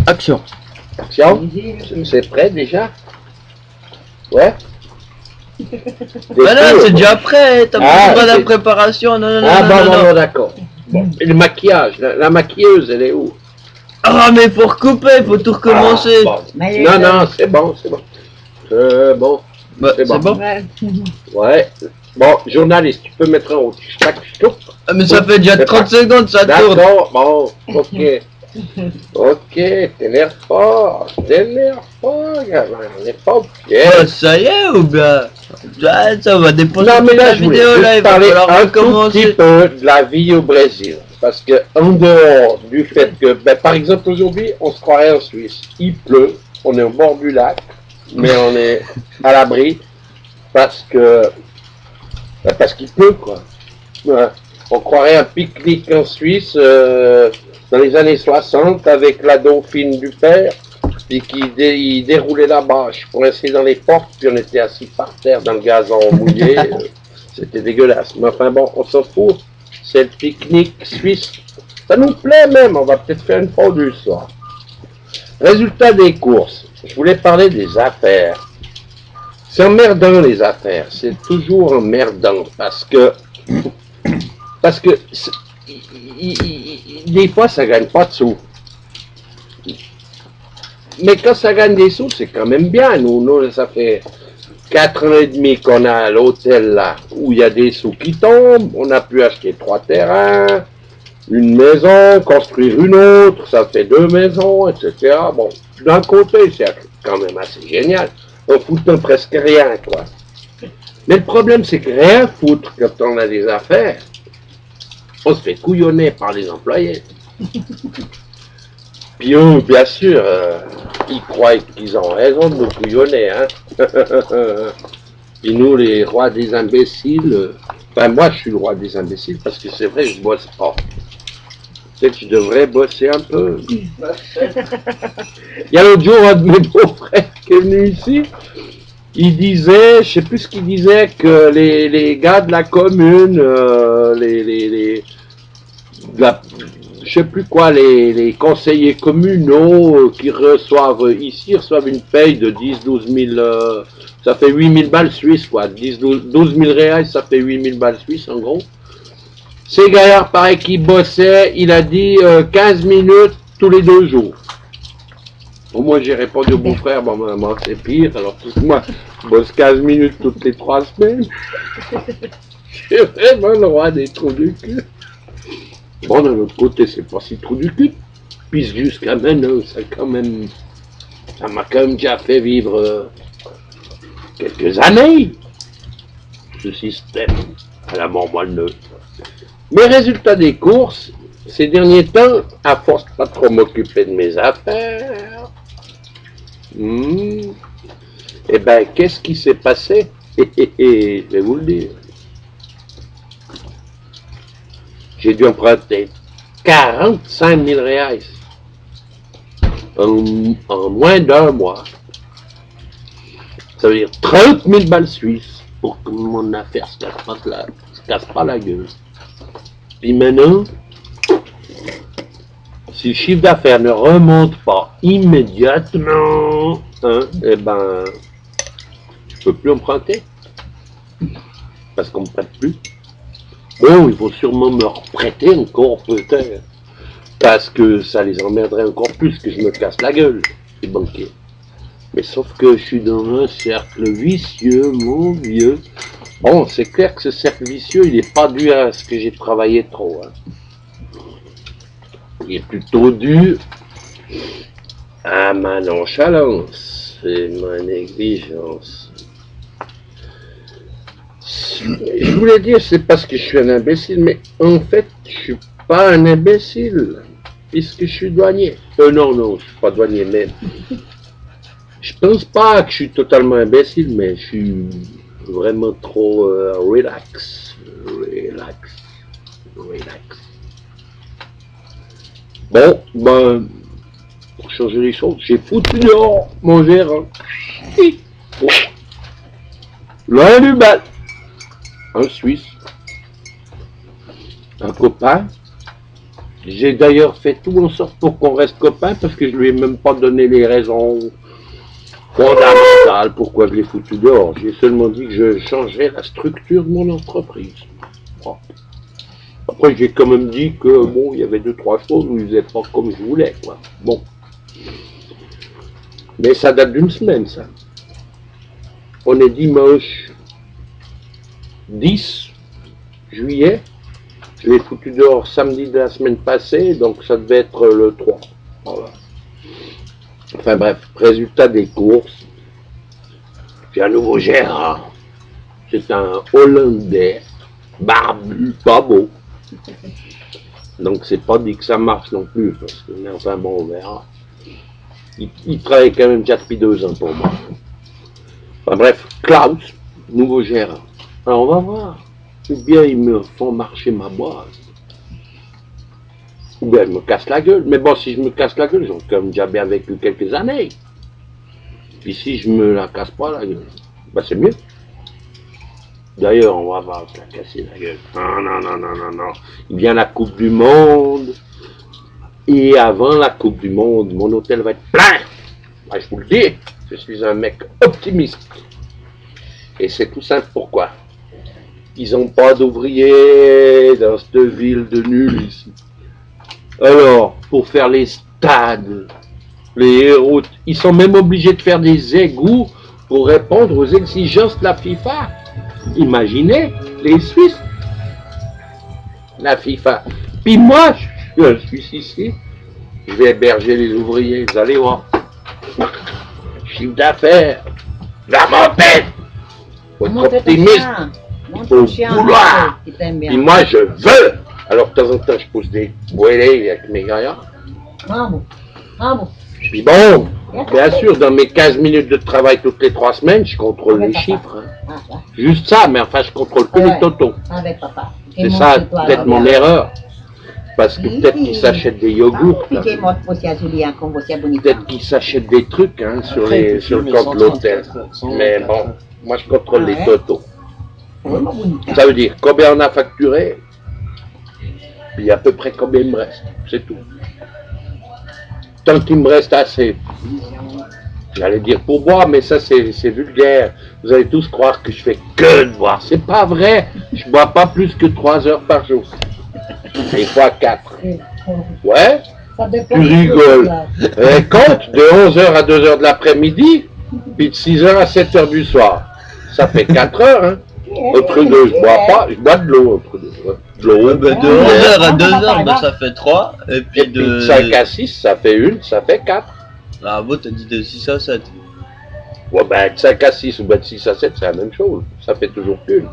Action. Action. C'est prêt déjà? Ouais. Bah non, c'est déjà prêt, t'as pas de la préparation, non, bon, d'accord. Bon. Et le maquillage, la maquilleuse, elle est où? Ah, mais pour couper, faut tout recommencer. Bon. Non, c'est bon. C'est bon. Bah, c'est bon. Ouais. Bon, journaliste, tu peux mettre en haut. Ah, mais ça fait déjà 30 secondes, ça tourne. D'accord, bon, ok. Ok, t'énerve pas, gamin, on n'est pas bien. Ça y est, ou bien ça va dépendre de la vidéo, là, il va falloir recommencer. Un petit peu de la vie au Brésil, parce que en dehors du fait que, par exemple, aujourd'hui, on se croirait en Suisse, il pleut, on est au bord du lac, mais on est à l'abri, parce qu'il pleut, quoi. Ouais. On croirait un pique-nique en Suisse dans les années 60 avec la dauphine du père, puis il déroulait la bâche pour essayer dans les portes, puis on était assis par terre dans le gazon mouillé. C'était dégueulasse. Mais enfin bon, on s'en fout. C'est le pique-nique suisse. Ça nous plaît même. On va peut-être faire une fondue ce soir. Résultat des courses. Je voulais parler des affaires. C'est emmerdant les affaires. C'est toujours emmerdant parce que des fois, ça gagne pas de sous. Mais quand ça gagne des sous, c'est quand même bien. Nous, ça fait 4 ans et demi qu'on a l'hôtel là, où il y a des sous qui tombent. On a pu acheter 3 terrains, une maison, construire une autre, ça fait 2 maisons, etc. Bon, d'un côté, c'est quand même assez génial. On fout presque rien, quoi. Mais le problème, c'est que rien foutre quand on a des affaires. On se fait couillonner par les employés. Puis eux, bien sûr, ils croient qu'ils ont raison de nous couillonner. Hein. Puis nous, les rois des imbéciles, enfin moi je suis le roi des imbéciles parce que c'est vrai, je bosse pas. Tu sais que je devrais bosser un peu. Il y a l'autre jour un de mes beaux-frères qui est venu ici. Il disait, je sais plus ce qu'il disait, que les gars de la commune, je sais plus quoi, les conseillers communaux qui reçoivent ici, reçoivent une paye de 10-12 000, ça fait 8 000 balles suisses, quoi. 12 000 réals, ça fait 8 000 balles suisses, en gros. Ces gaillards, pareil, qui bossaient, il a dit 15 minutes tous les 2 jours. Au moins, j'ai répondu au beau-frère, bon, maman, c'est pire, alors moi, je bosse 15 minutes toutes les 3 semaines. J'ai vraiment le roi des trous du cul. Bon, d'un autre côté, c'est pas si trou du cul, puisque jusqu'à maintenant, ça m'a quand même déjà fait vivre quelques années, ce système à la mort moelle. Mais résultat des courses, ces derniers temps, à force de pas trop m'occuper de mes affaires, eh ben, qu'est-ce qui s'est passé? Je vais vous le dire. J'ai dû emprunter 45 000 reais en moins d'1 mois. Ça veut dire 30 000 balles suisses pour que mon affaire se casse pas la gueule. Puis maintenant, si le chiffre d'affaires ne remonte pas immédiatement, eh ben, je peux plus emprunter. Parce qu'on me prête plus. Bon, il faut sûrement me reprêter encore peut-être. Parce que ça les emmerderait encore plus que je me casse la gueule, les banquiers. Mais sauf que je suis dans un cercle vicieux, mon vieux. Bon, c'est clair que ce cercle vicieux, il n'est pas dû à ce que j'ai travaillé trop. Hein. Il est plutôt dû à ma nonchalance et ma négligence. Je voulais dire, c'est parce que je suis un imbécile, mais en fait, je suis pas un imbécile, puisque je suis douanier. Non, je suis pas douanier, mais je pense pas que je suis totalement imbécile, mais je suis vraiment trop relax. Bon, ben, pour changer les choses, j'ai foutu dehors mon gérant. Loin du bal. Un Suisse, un copain, J'ai d'ailleurs fait tout en sorte pour qu'on reste copains parce que je lui ai même pas donné les raisons fondamentales pourquoi je l'ai foutu dehors. J'ai seulement dit que je changerais la structure de mon entreprise. Bon. Après, j'ai quand même dit que bon, il y avait 2-3 choses où il faisait pas comme je voulais, quoi. Bon. Mais ça date d'une semaine, ça. On est dimanche 10 juillet. Je l'ai foutu dehors samedi de la semaine passée, donc ça devait être le 3. Voilà. Enfin bref, résultat des courses. J'ai un nouveau gérant. C'est un Hollandais, barbu, pas beau. Donc c'est pas dit que ça marche non plus, parce que, mais enfin bon, on verra. Il travaille quand même déjà depuis 2 ans pour moi. Enfin bref, Klaus, nouveau gérant. Alors on va voir. Ou bien ils me font marcher ma boîte. Ou bien je me casse la gueule. Mais bon, si je me casse la gueule, j'ai comme déjà bien vécu quelques années. Puis si je me la casse pas la gueule, ben c'est mieux. D'ailleurs, on va voir se la casser la gueule. Non, non, non, non, non, non. Il vient la Coupe du Monde. Et avant la Coupe du Monde, mon hôtel va être plein. Ben, je vous le dis, je suis un mec optimiste. Et c'est tout simple pourquoi. Ils n'ont pas d'ouvriers dans cette ville de nul ici. Alors, pour faire les stades, les routes, ils sont même obligés de faire des égouts pour répondre aux exigences de la FIFA. Imaginez, les Suisses, la FIFA. Puis moi, je suis un Suisse ici, je vais héberger les ouvriers, vous allez voir. Chiffre d'affaires, la montée. Faut être optimiste. Faut vouloir. Puis moi, je veux. Alors, de temps en temps, je pousse des boilets avec mes gaillards. Bravo. Bravo. Puis bon, bien sûr, dans mes 15 minutes de travail toutes les 3 semaines, je contrôle les chiffres. Hein. Juste ça, mais enfin, je contrôle que les totaux. Avec papa. C'est ça, peut-être mon erreur. Parce que peut-être qu'ils s'achètent des yogourts. Peut-être qu'ils s'achètent des trucs hein, sur le compte de l'hôtel. Mais bon, moi, je contrôle les totaux. Ça veut dire combien on a facturé, puis à peu près combien il me reste, c'est tout. Tant qu'il me reste assez, j'allais dire pour boire, mais ça c'est vulgaire. Vous allez tous croire que je fais que de boire. C'est pas vrai, je bois pas plus que 3 heures par jour. Des fois 4. Ouais, tu rigoles. Compte de 11h à 2h de l'après-midi, puis de 6h à 7h du soir. Ça fait 4 heures, hein. Autre deux, je bois pas, je bois de l'eau. De l'eau. De 11h à 2h, ben, ça fait 3. Et puis de 5 à 6, ça fait 1, ça fait 4. Ah bon, t'as dit de 6 à 7. Ouais, ben de 5 à 6 ou ben de 6 à 7, c'est la même chose. Ça fait toujours qu'une.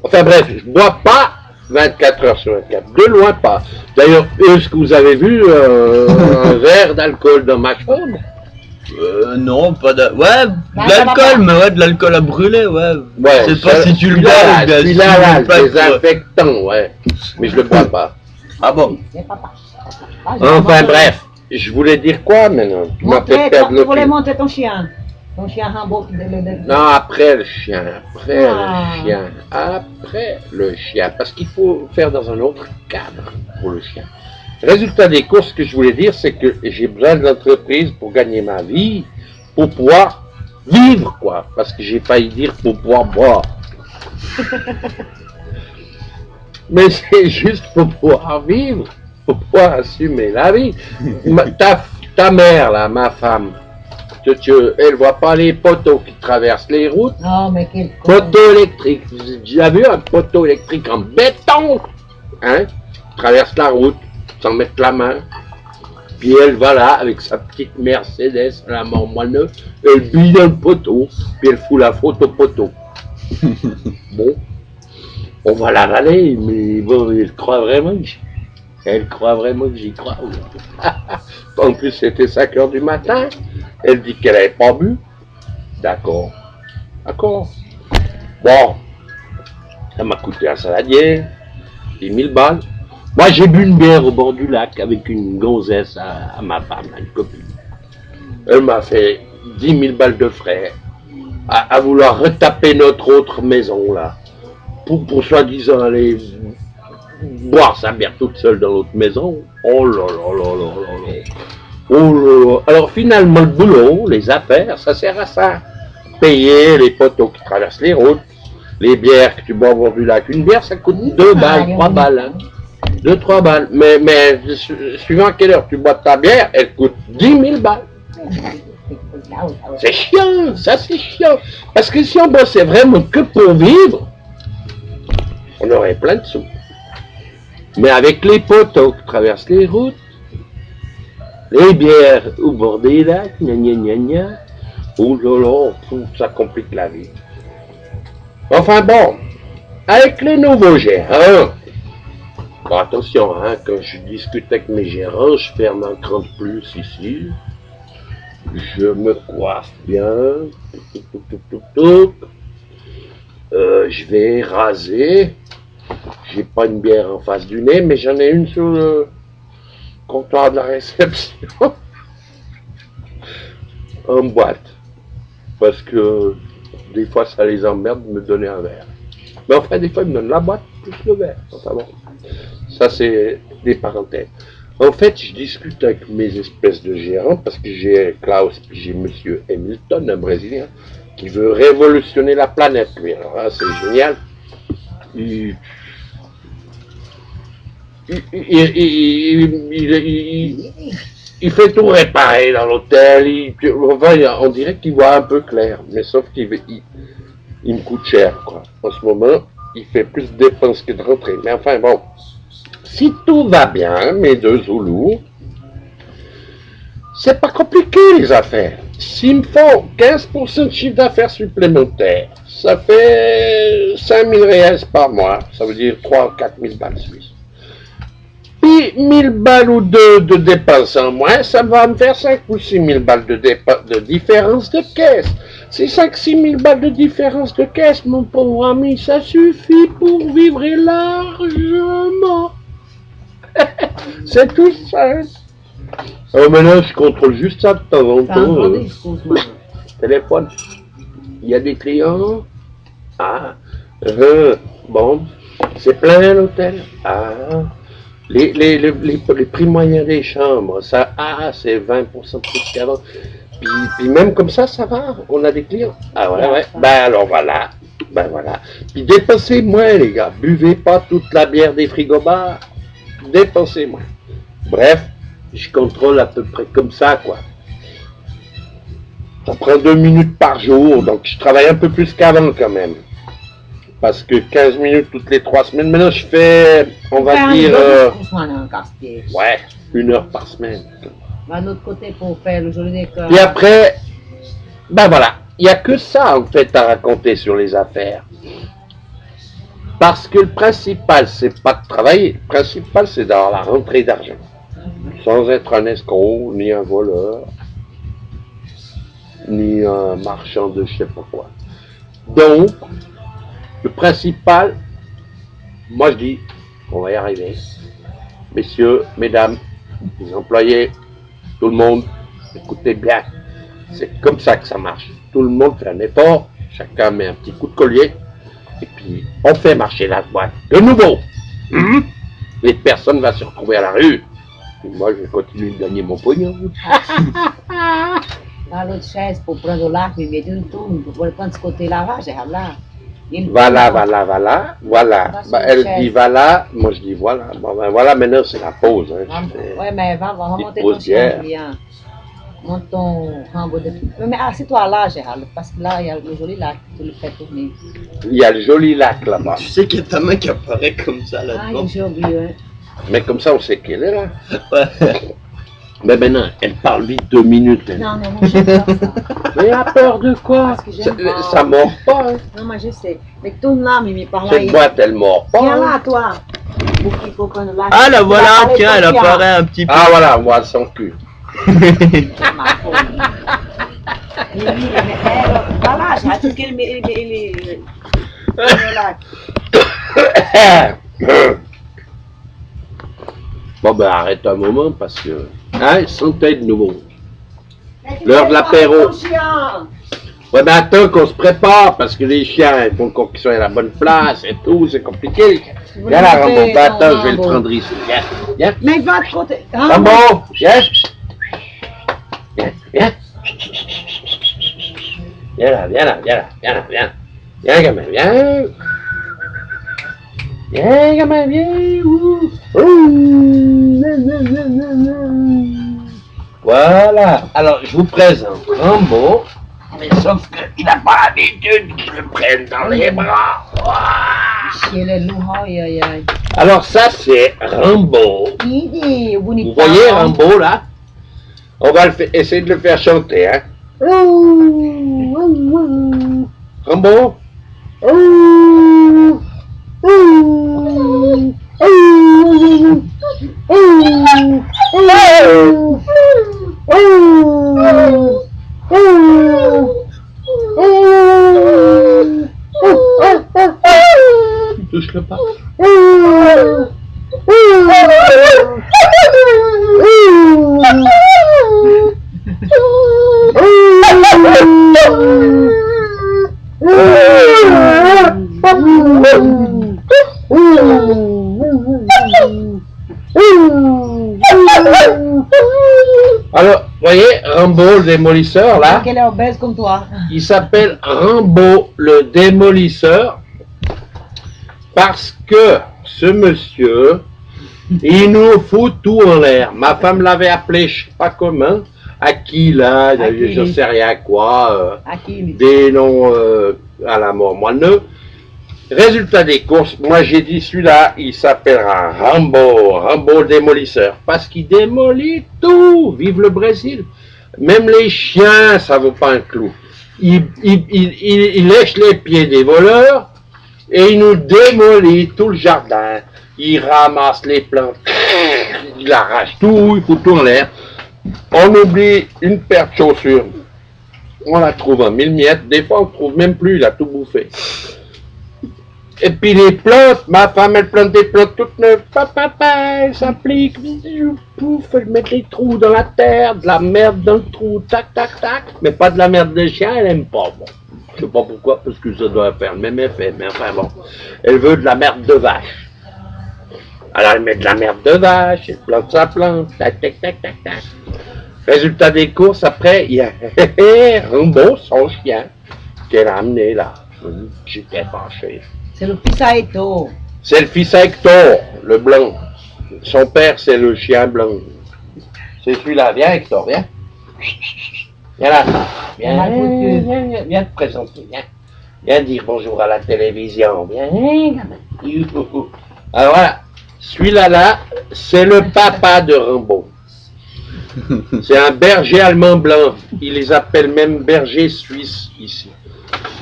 Enfin bref, je bois pas 24 heures sur 24. De loin pas. D'ailleurs, est-ce que vous avez vu un verre d'alcool dans ma chambre? Non, pas de... Ouais, de l'alcool, mais ouais, de l'alcool à brûler, ouais. C'est pas si tu le bois ou bien si tu le bois. Désinfectant, ouais. Mais je le bois pas. Ah bon? Enfin bref, je voulais dire quoi maintenant? Tu m'as fait perdre le fil. Tu voulais montrer ton chien. Ton chien Rambo. Non, après le chien. Après le chien. Parce qu'il faut faire dans un autre cadre pour le chien. Résultat des courses, ce que je voulais dire, c'est que j'ai besoin de l'entreprise pour gagner ma vie, pour pouvoir vivre, quoi. Parce que j'ai failli dire pour pouvoir boire. Mais c'est juste pour pouvoir vivre, pour pouvoir assumer la vie. Ta mère, là, ma femme, elle voit pas les poteaux qui traversent les routes. Non, mais quel poteau électrique. Vous avez déjà vu un poteau électrique en béton? Hein? Traverse la route. Sans mettre la main, puis elle va là avec sa petite Mercedes à la mort moineuse, elle bille dans le poteau, puis elle fout la faute au poteau. Bon, on va l'avaler, mais bon, elle croit vraiment que j'y crois. En plus, c'était 5 heures du matin, elle dit qu'elle n'avait pas bu. D'accord. Bon, ça m'a coûté un saladier, 10 000 balles. Moi, j'ai bu une bière au bord du lac avec une gonzesse à ma femme, une copine. Elle m'a fait 10 000 balles de frais à vouloir retaper notre autre maison, là, pour soi-disant aller boire sa bière toute seule dans l'autre maison. Oh là là là là là là. Oh là là. Alors finalement, le boulot, les affaires, ça sert à ça. Payer les poteaux qui traversent les routes, les bières que tu bois au bord du lac. Une bière, ça coûte 2 balles, 3 balles. Hein. 2-3 balles. Mais suivant à quelle heure tu bois ta bière, elle coûte 10 000 balles. C'est chiant, ça c'est chiant. Parce que si on bossait vraiment que pour vivre, on aurait plein de sous. Mais avec les poteaux qui traversent les routes, les bières au bord des lacs, gna gna gna gna, oh là là, ça complique la vie. Enfin bon, avec les nouveaux gérants, bon, attention, hein, quand je discute avec mes gérants, je ferme un cran de plus ici. Je me coiffe bien. Je vais raser. J'ai pas une bière en face du nez, mais j'en ai une sur le comptoir de la réception. En boîte. Parce que des fois ça les emmerde de me donner un verre. Mais enfin, des fois ils me donnent la boîte plus le verre. Enfin bon. Ça c'est des parenthèses. En fait, je discute avec mes espèces de gérants parce que j'ai Klaus et j'ai Monsieur Hamilton, un Brésilien, qui veut révolutionner la planète, lui. Alors là, c'est génial. Il fait tout réparer dans l'hôtel. Enfin, on dirait qu'il voit un peu clair, mais sauf qu'il me coûte cher, quoi. En ce moment, il fait plus de dépenses que de rentrées. Mais enfin, bon. Si tout va bien, mes deux Zoulous, c'est pas compliqué les affaires. S'il me faut 15% de chiffre d'affaires supplémentaire, ça fait 5 000 réals par mois, ça veut dire 3 ou 4 000 balles suisses. Puis 1000 balles ou 2 de dépenses en moins, ça va me faire 5 ou 6 000 balles de différence de caisse. Ces 5-6 000 balles de différence de caisse, mon pauvre ami, ça suffit pour vivre largement. C'est tout ça. Alors maintenant, je contrôle juste ça de temps en temps. Téléphone. Il y a des clients. Ah. Bon. C'est plein l'hôtel. Ah. Les prix moyens des chambres. Ça. Ah, c'est 20% de plus qu'avant. Puis même comme ça, ça va. On a des clients. Ah ouais, ouais. Ben alors voilà. Ben voilà. Puis dépensez moins, les gars. Buvez pas toute la bière des frigobars. Dépensez moins. Bref, je contrôle à peu près comme ça, quoi. Ça prend 2 minutes par jour, donc je travaille un peu plus qu'avant quand même. Parce que 15 minutes toutes les 3 semaines, maintenant je fais, on va dire... ouais, 1 heure par semaine. D'un autre côté, pour faire le joli décor. Et après, ben voilà, il n'y a que ça en fait à raconter sur les affaires. Parce que le principal, c'est pas de travailler, le principal, c'est d'avoir la rentrée d'argent. Sans être un escroc, ni un voleur, ni un marchand de je sais pas quoi. Donc, le principal, moi je dis, on va y arriver. Messieurs, mesdames, les employés, tout le monde, écoutez bien. C'est comme ça que ça marche. Tout le monde fait un effort, chacun met un petit coup de collier. Et puis, on fait marcher la boîte de nouveau. Les personnes vont se retrouver à la rue. Et moi, je vais continuer de gagner mon pognon. Dans l'autre chaise, pour prendre l'arc, il met une tourne, pour prendre ce côté-là, j'ai là. Voilà. Bah, elle dit voilà, moi je dis voilà. Bon, ben voilà, maintenant c'est la pause. Hein. Ouais, mais va remonter ton chien, Julien. Monte ton rambo de tout. Mais assieds-toi là, Gérald, parce que là, il y a le joli lac, tu le fais tourner. Il y a le joli lac là-bas. Tu sais qu'il y a ta main qui apparaît comme ça là-dedans. Ah, j'ai oublié, hein. Mais comme ça, on sait qu'elle est là. Ouais. Mais maintenant, elle parle vite 2 minutes. Elle. Non, moi j'ai peur ça. Mais à peur de quoi? Ça mord pas. Hein. Non, moi je sais. Mais tourne là, Mimi, par là. Cette boîte, elle mord pas. Viens là, toi. Ah, la voilà, tiens, elle apparaît un petit peu. Ah, voilà, moi, son cul. Mimi, voilà, j'ai hâte qu'il Bon, ben, arrête un moment parce que. Hein, santé de nouveau. L'heure de l'apéro. Ouais, ben, attends qu'on se prépare parce que les chiens, il faut qu'ils soient à la bonne place et tout, c'est compliqué. Viens là, Rambo. Bah, attends, je vais le prendre ici. Viens, viens. Mais va de côté. Rambo, viens. Viens, viens. Viens là, viens là, viens là, viens là, viens. Viens, gamin, viens. Viens, gamin, viens. Voilà. Alors, je vous présente Rambo. Mais sauf qu'il n'a pas l'habitude que je le prenne dans les bras. Alors ça, c'est Rambo. Vous voyez Rambo, là? On va essayer de le faire chanter, hein? Rambo? Touche-le pas. Alors, vous voyez, Rambo le démolisseur, là, qu'elle est obèse comme toi. Il s'appelle Rambo le démolisseur parce que ce monsieur, il nous fout tout en l'air. Ma femme l'avait appelé, je sais pas comment, Aquila, je sais rien quoi, des noms à la mort moineux. Résultat des courses, moi j'ai dit celui-là, il s'appellera Rambo le démolisseur, parce qu'il démolit tout. Vive le Brésil. Même les chiens, ça vaut pas un clou. Il lèche les pieds des voleurs et il nous démolit tout le jardin. Il ramasse les plantes, il arrache tout, il fout tout en l'air. On oublie une paire de chaussures, on la trouve en 1000 miettes, des fois on ne trouve même plus, il a tout bouffé. Et puis les plantes, ma femme elle plante des plantes toutes neuves, papa, elle s'applique, pouf, elle met des trous dans la terre, de la merde dans le trou, tac, tac, tac, mais pas de la merde de chien, elle aime pas, bon. Je sais pas pourquoi, parce que ça doit faire le même effet, mais enfin bon. Elle veut de la merde de vache. Alors elle met de la merde de vache, elle plante sa plante, tac, tac, tac, tac, tac. Résultat des courses, après, il y a Rambo, son chien, qu'elle a amené là. J'étais fâché. C'est le fils à Hector. C'est le fils à Hector, le blanc. Son père, c'est le chien blanc. C'est celui-là. Viens, Hector, viens. Viens là. Viens te présenter. Viens dire bonjour à la télévision. Viens, gamin. Alors voilà. Celui-là, là, c'est le papa de Rambo. C'est un berger allemand blanc. Ils les appellent même berger suisse ici.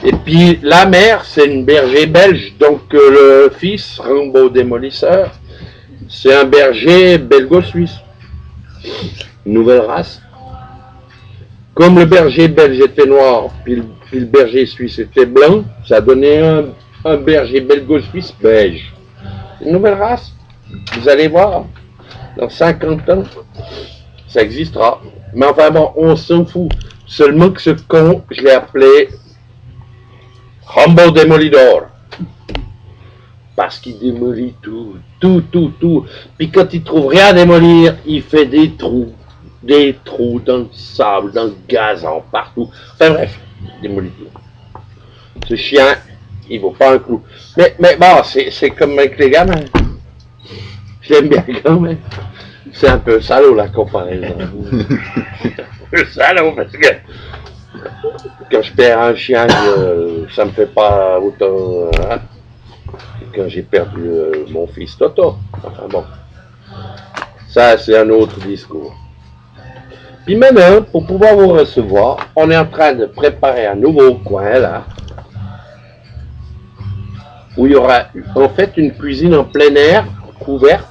Et puis la mère, c'est une berger belge, donc le fils, Rambo démolisseur, c'est un berger belgo-suisse. Nouvelle race. Comme le berger belge était noir, puis le berger suisse était blanc, ça donnait un berger belgo-suisse beige. Une nouvelle race. Vous allez voir, dans 50 ans, ça existera. Mais enfin bon, on s'en fout. Seulement que ce con, je l'ai appelé Rambo démolidor. Parce qu'il démolit tout. Puis quand il trouve rien à démolir, il fait des trous dans le sable, dans le gazon, partout. Enfin bref, il démolit tout. Ce chien, il vaut pas un clou. Mais bon, c'est comme avec les gamins. Je l'aime bien quand même. C'est un peu salaud la comparaison. Un peu salaud parce que quand je perds un chien, ça me fait pas autant hein, que quand j'ai perdu mon fils Toto. Enfin bon, ça c'est un autre discours. Puis maintenant, pour pouvoir vous recevoir, on est en train de préparer un nouveau coin là, où il y aura en fait une cuisine en plein air, couverte.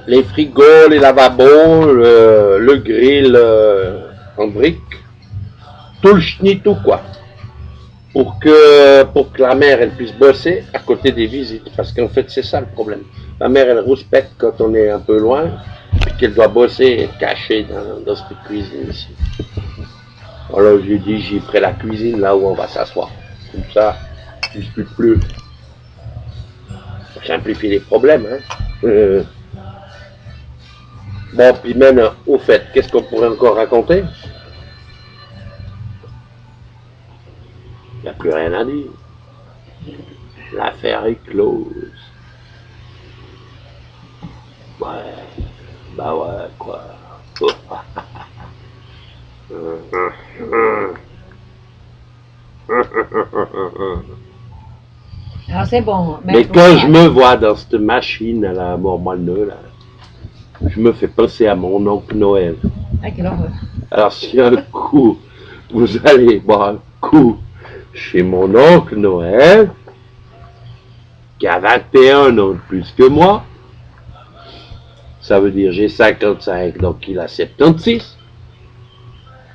Les frigos, les lavabos, le grill en briques, tout le schnitou quoi, pour que la mère elle puisse bosser à côté des visites, parce qu'en fait c'est ça le problème. La mère elle rouspète quand on est un peu loin, puis qu'elle doit bosser cachée dans cette cuisine ici. Alors j'ai dit j'y ferai la cuisine là où on va s'asseoir, comme ça je ne dispute plus. simplifie les problèmes. Hein. Bon, puis même, au fait, qu'est-ce qu'on pourrait encore raconter? Il n'y a plus rien à dire. L'affaire est close. Ouais, bah ouais, quoi. Ah, c'est bon. Mais quand je me vois dans cette machine à la Mormonneux, là, je me fais penser à mon oncle Noël. Ah, quelle horreur. Alors si un coup, vous allez boire un coup chez mon oncle Noël, qui a 21 ans de plus que moi, ça veut dire j'ai 55, donc il a 76.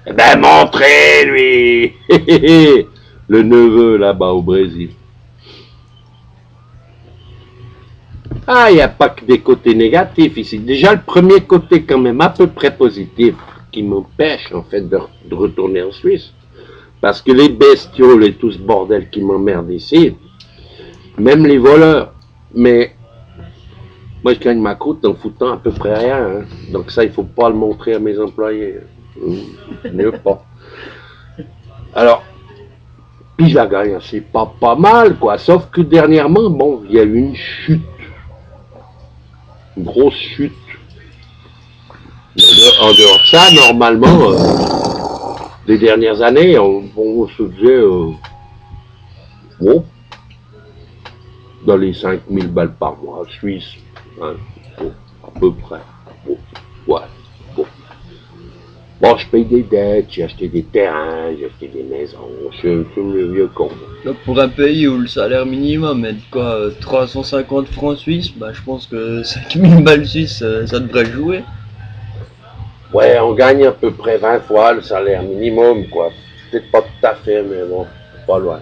Eh ben montrez lui le neveu là-bas au Brésil. Ah, il n'y a pas que des côtés négatifs ici. Déjà, le premier côté quand même à peu près positif qui m'empêche en fait de retourner en Suisse. Parce que les bestioles et tout ce bordel qui m'emmerde ici, même les voleurs, mais moi je gagne ma croûte en foutant à peu près rien. Hein. Donc ça, il ne faut pas le montrer à mes employés. Mieux pas. Alors, puis je la gagne, c'est pas mal quoi. Sauf que dernièrement, bon, il y a eu une chute. Une grosse chute. En dehors de ça, normalement, les dernières années, on se faisait bon, dans les 5000 balles par mois, Suisse, hein, bon, à peu près. Bon, ouais, bon. Bon, je paye des dettes, j'ai acheté des terrains, j'ai acheté des maisons, je suis le vieux con. Donc pour un pays où le salaire minimum est de quoi 350 francs suisses, bah je pense que 5000 balles suisses, ça devrait jouer. Ouais, on gagne à peu près 20 fois le salaire minimum, quoi. Peut-être pas tout à fait, mais bon, pas loin.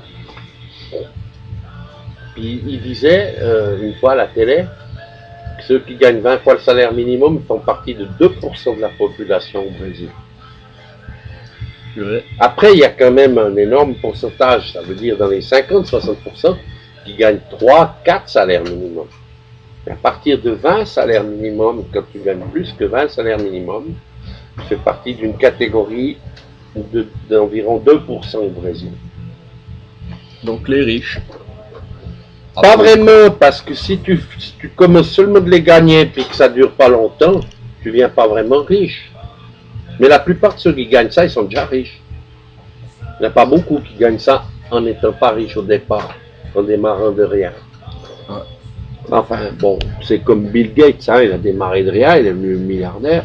Puis il disait, une fois à la télé, que ceux qui gagnent 20 fois le salaire minimum font partie de 2% de la population au Brésil. Ouais. Après, il y a quand même un énorme pourcentage, ça veut dire dans les 50-60%, qui gagnent 3-4 salaires minimum. Et à partir de 20 salaires minimum, quand tu gagnes plus que 20 salaires minimum, tu fais partie d'une catégorie d'environ 2% au Brésil. Donc les riches. Pas vraiment, parce que si tu commences seulement de les gagner et que ça dure pas longtemps, tu viens pas vraiment riche. Mais la plupart de ceux qui gagnent ça, ils sont déjà riches. Il n'y en a pas beaucoup qui gagnent ça en n'étant pas riches au départ, en démarrant de rien. Ouais. Enfin, bon, c'est comme Bill Gates, hein, il a démarré de rien, il est devenu milliardaire.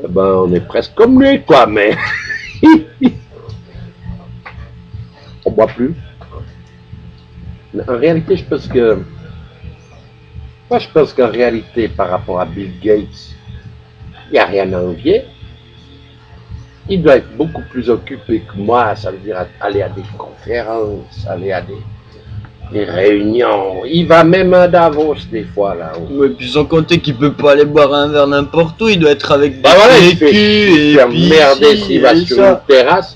Ben, on est presque comme lui, quoi, mais on boit plus. En réalité, je pense qu'en réalité, par rapport à Bill Gates, il n'y a rien à envier. Il doit être beaucoup plus occupé que moi, ça veut dire aller à des conférences, aller à des réunions. Il va même à Davos des fois, là. Oui, puis sans compter qu'il peut pas aller boire un verre n'importe où, il doit être avec des il et fait puis merder s'il va sur une terrasse.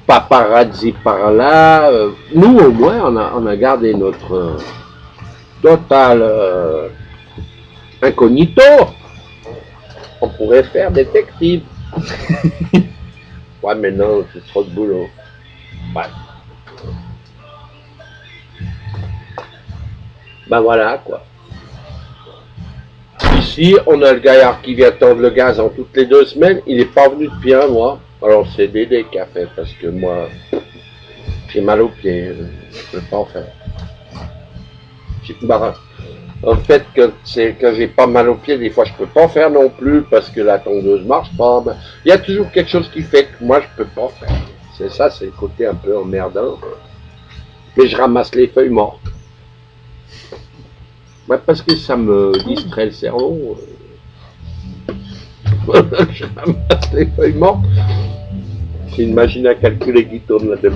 Paparazzi par là. Nous, au moins, on a gardé notre total incognito. On pourrait faire détective. Ouais, mais non, c'est trop de boulot. Ouais. Ben voilà, quoi. Ici, on a le gaillard qui vient tendre le gaz en toutes les 2 semaines. Il n'est pas venu depuis un mois. Alors, c'est Dédé qui a fait, parce que moi, j'ai mal aux pieds. Je ne peux pas en faire. En fait, quand j'ai pas mal aux pieds, des fois, je peux pas en faire non plus, parce que la tondeuse marche pas. Ben, il y a toujours quelque chose qui fait que moi, je peux pas en faire. C'est ça, c'est le côté un peu emmerdant. Mais je ramasse les feuilles mortes. Ouais, parce que ça me distrait le cerveau. Je ramasse les feuilles mortes. C'est une machine à calculer qui tourne là. Puis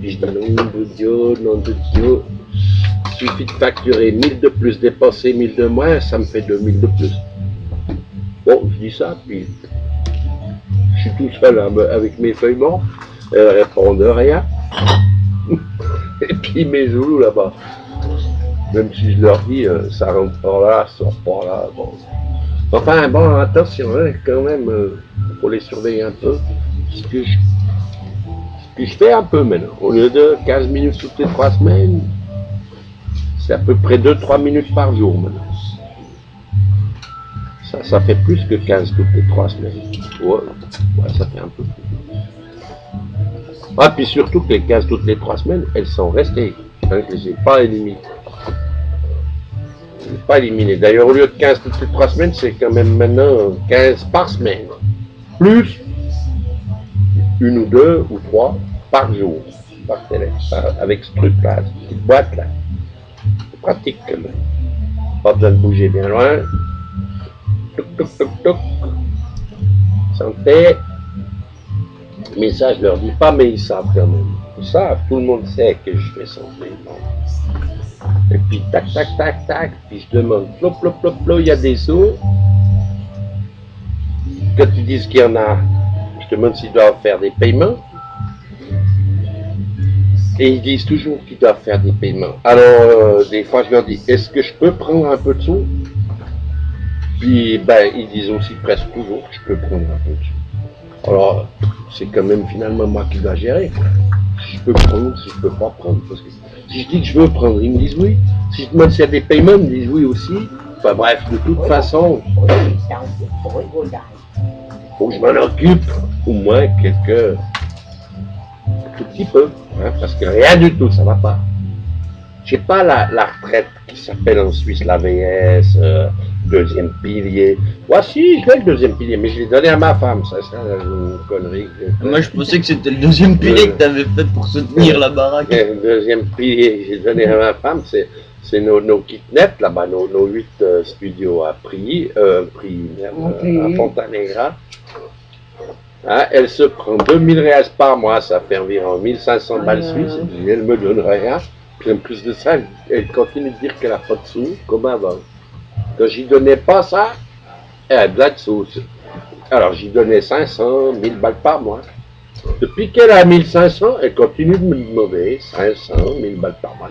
je dis nom de Dieu. Il suffit de facturer 1000 de plus, dépenser 1000 de moins, ça me fait 2000 de plus. Bon, je dis ça, puis je suis tout seul avec mes feuilles mortes, elles répondent rien. Et puis mes zoulous là-bas. Même si je leur dis, ça rentre par là, ça sort par là. Bon. Enfin, bon, attention, hein, quand même, faut les surveiller un peu. Ce que je fais un peu maintenant. Au lieu de 15 minutes toutes les 3 semaines, c'est à peu près 2-3 minutes par jour maintenant. Ça fait plus que 15 toutes les 3 semaines. Ouais, ça fait un peu plus. Ah, puis surtout que les 15 toutes les 3 semaines, elles sont restées. Hein, je ne les ai pas éliminées. Je ne les ai pas éliminées. D'ailleurs, au lieu de 15 toutes les 3 semaines, c'est quand même maintenant 15 par semaine. Plus 1 ou 2 ou 3 par jour. Par téléphone, avec ce truc-là, cette boîte-là. C'est pratique quand même. Pas besoin de bouger bien loin. Toc, toc, toc, toc. Santé. Mais ça, je leur dis pas, mais ils savent quand même. Ils savent, tout le monde sait que je fais santé. Et puis, tac, tac, tac, tac. Puis je demande, plop, plop, plop, plop, il y a des sous. Quand ils disent qu'il y en a, je demande s'ils doivent faire des paiements. Et ils disent toujours qu'ils doivent faire des paiements. Alors, des fois, je leur dis, est-ce que je peux prendre un peu de sous? Puis, ben, ils disent aussi presque toujours que je peux prendre un peu de sous. Alors, c'est quand même finalement moi qui dois gérer. Si je peux prendre, si je peux pas prendre. Parce que si je dis que je veux prendre, ils me disent oui. Si je demande s'il y a des paiements, ils me disent oui aussi. Enfin bref, de toute façon, faut que je m'en occupe au moins quelques... tout petit peu. Hein, parce que rien du tout, ça va pas. J'ai pas la retraite qui s'appelle en Suisse l'AVS, deuxième pilier. Voici, je l'ai le deuxième pilier, mais je l'ai donné à ma femme, ça c'est une connerie. Moi je pensais que c'était le deuxième pilier que tu avais fait pour soutenir la baraque. Le deuxième pilier que j'ai donné à ma femme, c'est nos kitnets, là-bas, nos 8 studios à à Fontanegra. Hein, elle se prend 2000 reals par mois, ça fait environ 1500 balles suisses, et elle me donne rien. Puis en plus de ça, elle continue de dire qu'elle n'a pas de sous, comme avant. Quand j'y donnais pas ça, elle a de la sous. Alors j'y donnais 500, 1000 balles par mois. Depuis qu'elle a 1500, elle continue de me demander 500, 1000 balles par mois.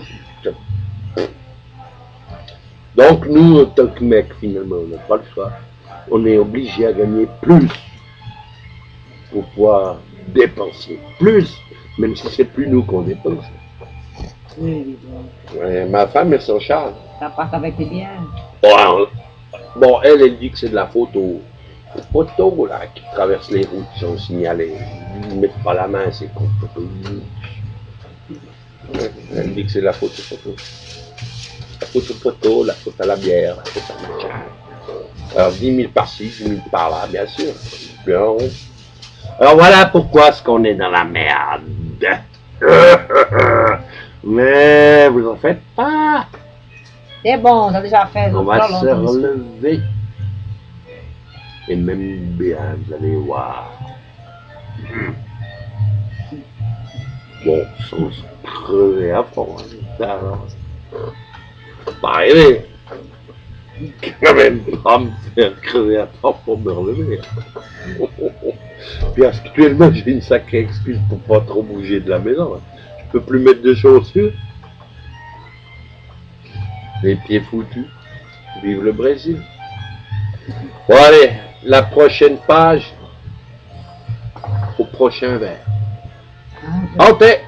Donc nous, en tant que mec, finalement, on n'a pas le choix. On est obligé à gagner plus pour pouvoir dépenser plus, même si c'est plus nous qu'on dépense. Ouais, ma femme, elle s'en charge. Ça passe avec les biens. Bon, elle dit que c'est de la photo. Les photos là, qui traversent les routes, qui sont signalées. Ils ne mettent pas la main, c'est con. Elle dit que c'est de la photo. La photo, la photo à la bière, la photo à machin. Alors 10 000 par-ci, 10 000 par-là, bien sûr. Bien. Alors voilà pourquoi est-ce qu'on est dans la merde. Mais vous en faites pas. C'est bon, ça a déjà fait. On va se relever. Et même bien, vous allez voir. Bon, sans se crever à fond. Alors, pas rêver. Quand même pas me faire crever à fond pour me relever. Puis actuellement, j'ai une sacrée excuse pour pas trop bouger de la maison. Je peux plus mettre de chaussures. Les pieds foutus. Vive le Brésil. Bon allez, la prochaine page au prochain verre. En paix.